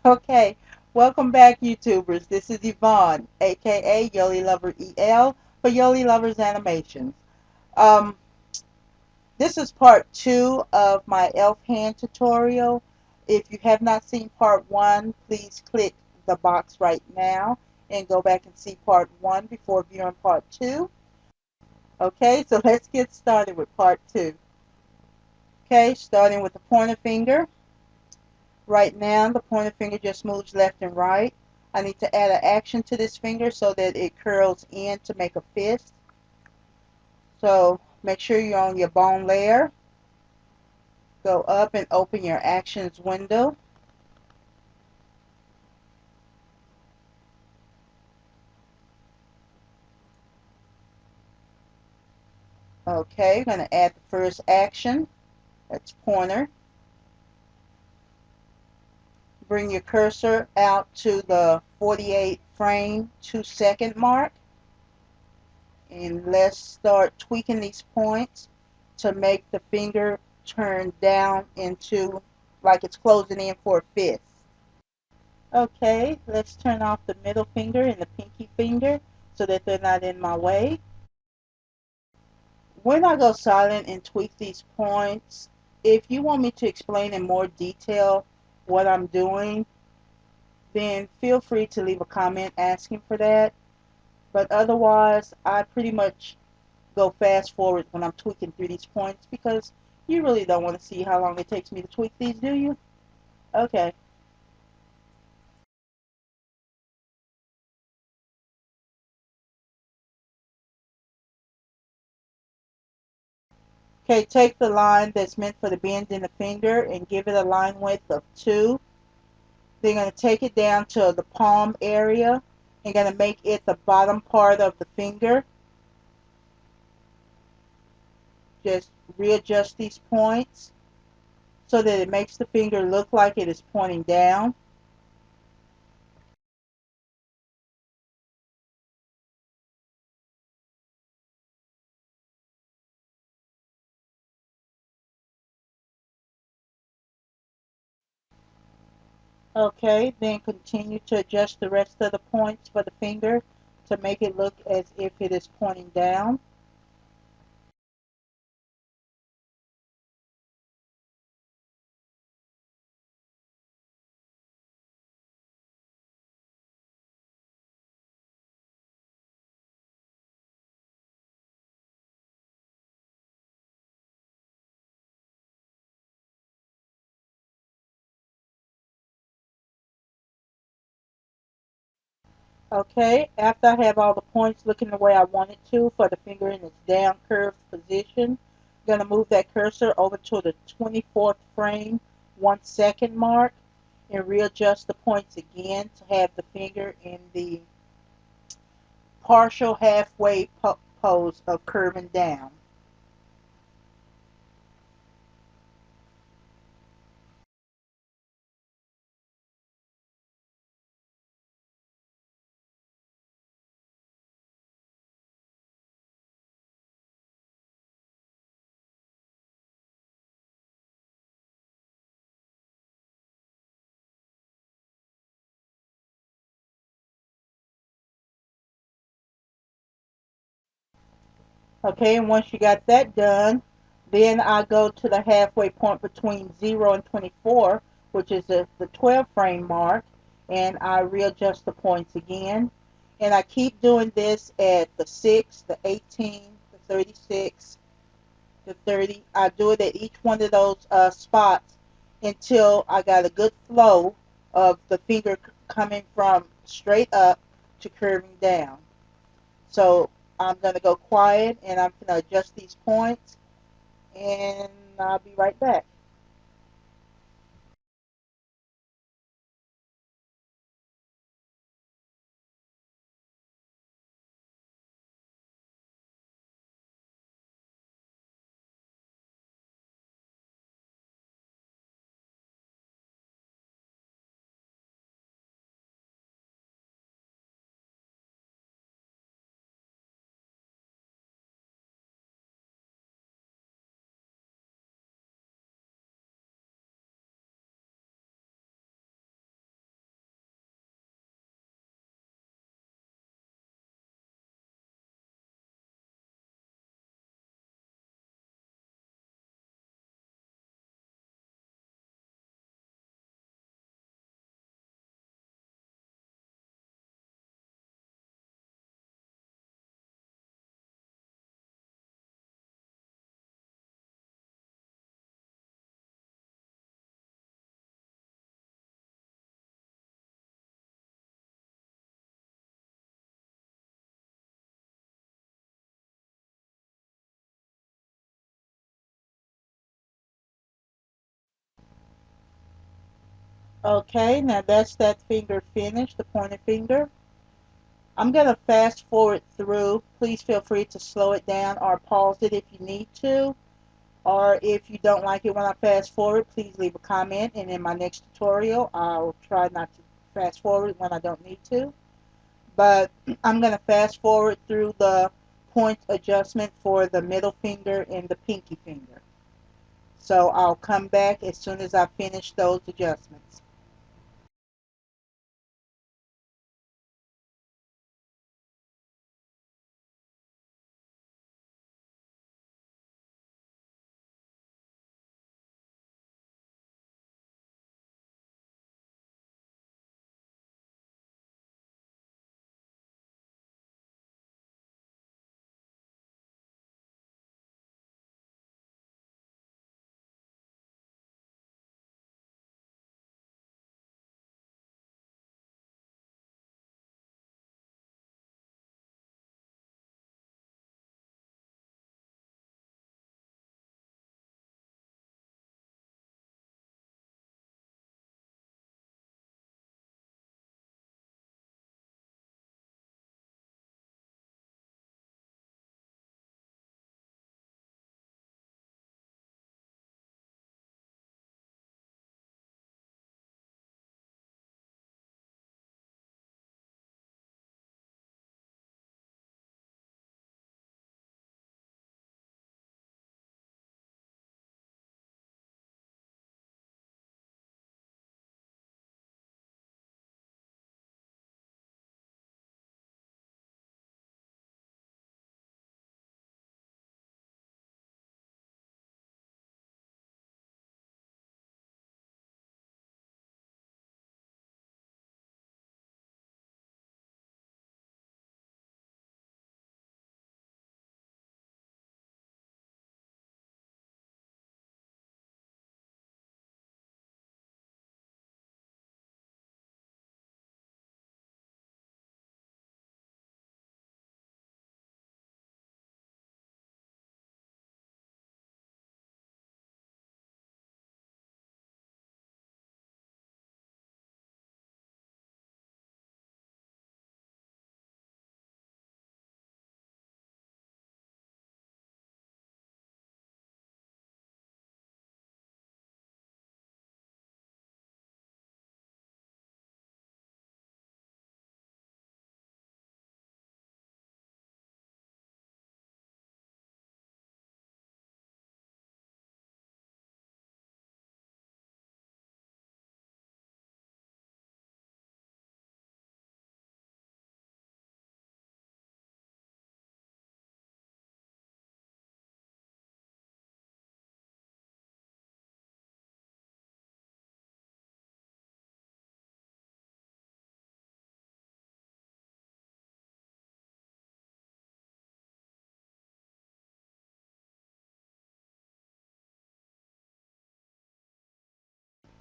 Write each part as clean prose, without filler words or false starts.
Okay, welcome back, YouTubers. This is Yvonne, aka Yoli Lover EL for Yoli Lovers Animations. Um, this is part two of my elf hand tutorial. If you have not seen part one, please click the box right now and go back and see part one before viewing part two. Okay, so let's get started with part two. Okay, starting with the pointer finger. Right now, the pointer finger just moves left and right. I need to add an action to this finger so that it curls in to make a fist. So make sure you're on your bone layer. Go up and open your actions window. Okay, I'm going to add the first action. That's pointer. Bring your cursor out to the 48 frame 2-second mark. And let's start tweaking these points to make the finger turn down into like it's closing in for a fist. Okay, let's turn off the middle finger and the pinky finger so that they're not in my way. When I go silent and tweak these points, if you want me to explain in more detail what I'm doing, then feel free to leave a comment asking for that. But otherwise, I pretty much go fast forward when I'm tweaking through these points because you really don't want to see how long it takes me to tweak these, do you? Okay. Okay, take the line that's meant for the bend in the finger and give it a line width of 2. Then you're going to take it down to the palm area and going to make it the bottom part of the finger. Just readjust these points so that it makes the finger look like it is pointing down. Okay, then continue to adjust the rest of the points for the finger to make it look as if it is pointing down. Okay, after I have all the points looking the way I want it to for the finger in its down curved position, I'm going to move that cursor over to the 24th frame 1 second mark and readjust the points again to have the finger in the partial halfway pose of curving down. Okay, and once you got that done, then I go to the halfway point between 0 and 24, which is the 12 frame mark, and I readjust the points again. And I keep doing this at the 6, the 18, the 36, the 30. I do it at each one of those spots until I got a good flow of the finger coming from straight up to curving down. So I'm going to go quiet and I'm going to adjust these points and I'll be right back. Okay, now that's that finger finished, the pointer finger. I'm going to fast forward through. Please feel free to slow it down or pause it if you need to. Or if you don't like it when I fast forward, please leave a comment. And in my next tutorial, I'll try not to fast forward when I don't need to. But I'm going to fast forward through the point adjustment for the middle finger and the pinky finger. So I'll come back as soon as I finish those adjustments.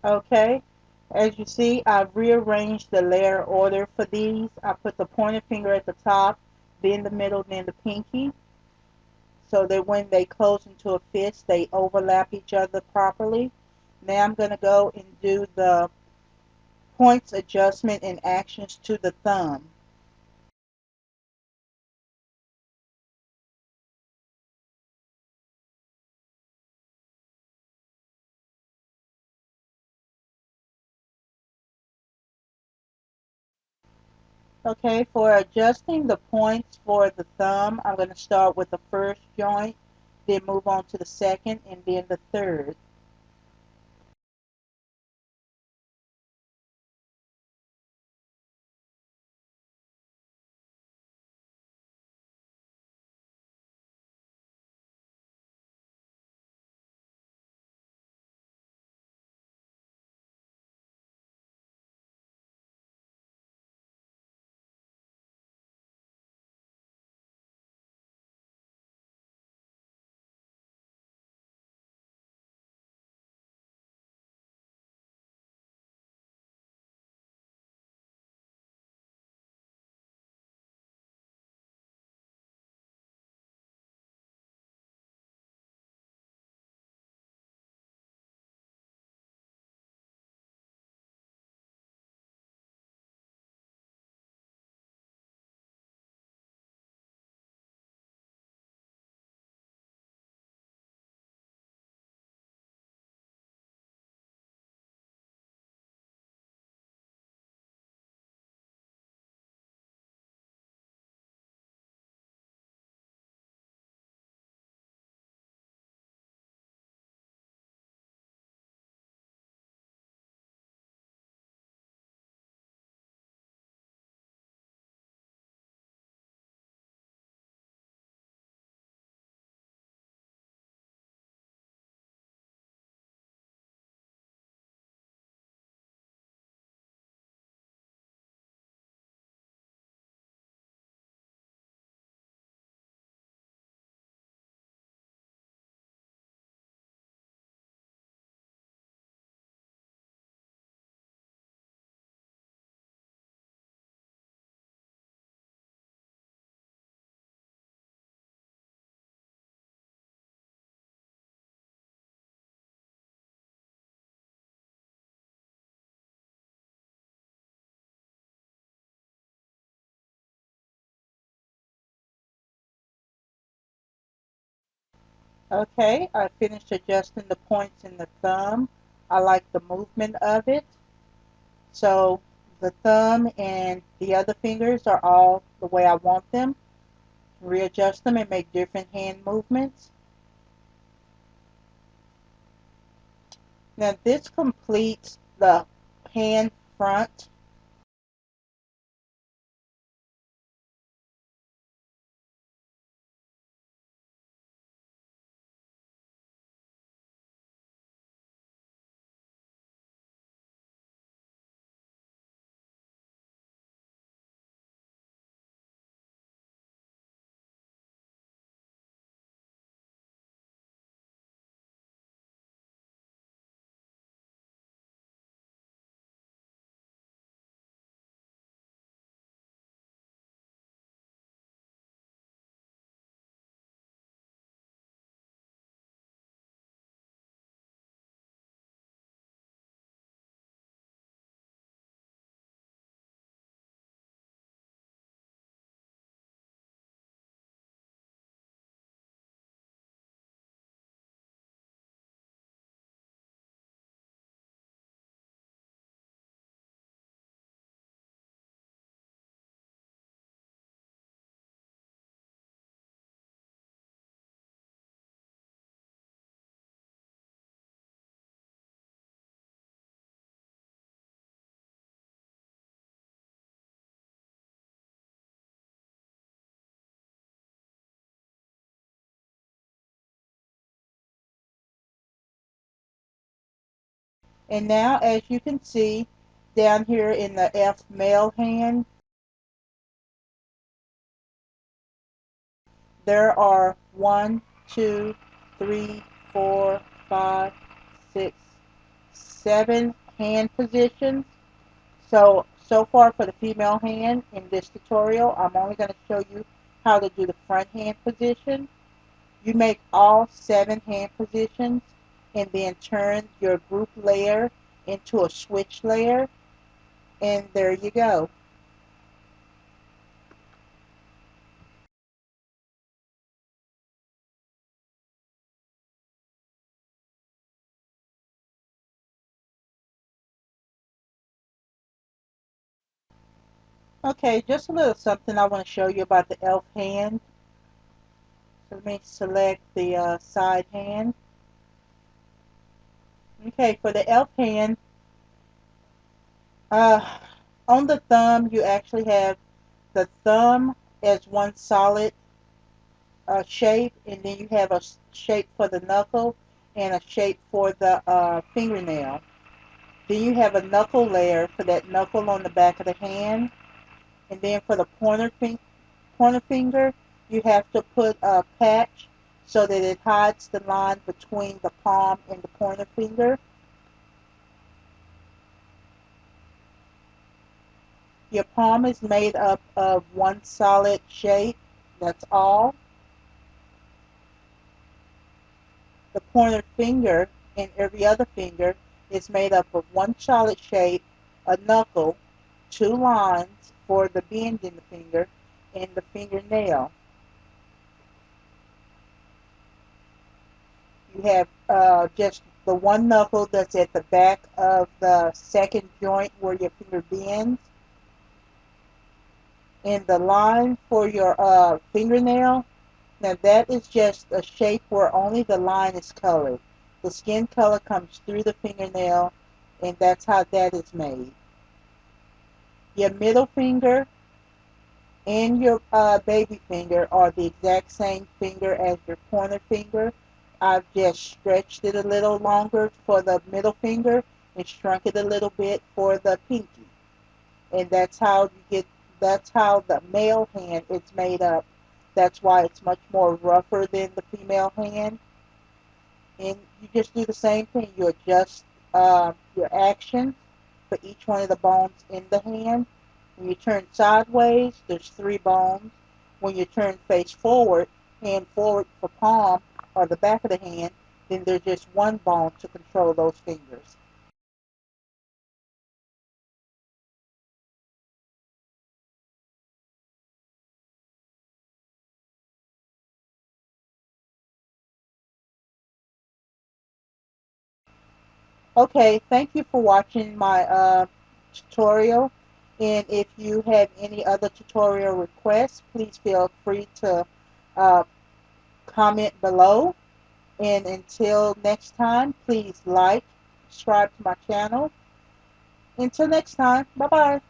Okay, as you see, I've rearranged the layer order for these. I put the pointer finger at the top, then the middle, then the pinky, so that when they close into a fist, they overlap each other properly. Now I'm going to go and do the points adjustment and actions to the thumb. Okay, for adjusting the points for the thumb, I'm going to start with the first joint, then move on to the second, and then the third. Okay, I finished adjusting the points in the thumb. I like the movement of it. So the thumb and the other fingers are all the way I want them. Readjust them and make different hand movements. Now this completes the hand front. And now as you can see down here in the F male hand, there are 1, 2, 3, 4, 5, 6, 7 hand positions. So far for the female hand in this tutorial, I'm only going to show you how to do the front hand position. You make all 7 hand positions and then turn your group layer into a switch layer, and there you go. Okay, just a little something I want to show you about the elf hand. So let me select the side hand. Okay, for the elf hand, uh, on the thumb you actually have the thumb as one solid shape, and then you have a shape for the knuckle and a shape for the fingernail. Then you have a knuckle layer for that knuckle on the back of the hand, and then for the pointer finger, you have to put a patch so that it hides the line between the palm and the pointer finger. Your palm is made up of one solid shape. That's all. The pointer finger and every other finger is made up of one solid shape, a knuckle, 2 lines for the bend in the finger, and the fingernail. You have just the one knuckle that's at the back of the second joint where your finger bends, and the line for your fingernail. Now that is just a shape where only the line is colored. The skin color comes through the fingernail, and that's how that is made. Your middle finger and your baby finger are the exact same finger as your pointer finger. I've just stretched it a little longer for the middle finger and shrunk it a little bit for the pinky. And that's how the male hand is made up. That's why it's much more rougher than the female hand. And you just do the same thing. You adjust your action for each one of the bones in the hand. When you turn sideways, there's 3 bones. When you turn face forward, hand forward for palm or the back of the hand, then there's just 1 bone to control those fingers. Okay, thank you for watching my tutorial. And if you have any other tutorial requests, please feel free to uh, comment below. And until next time, please like, subscribe to my channel. Until next time, bye bye.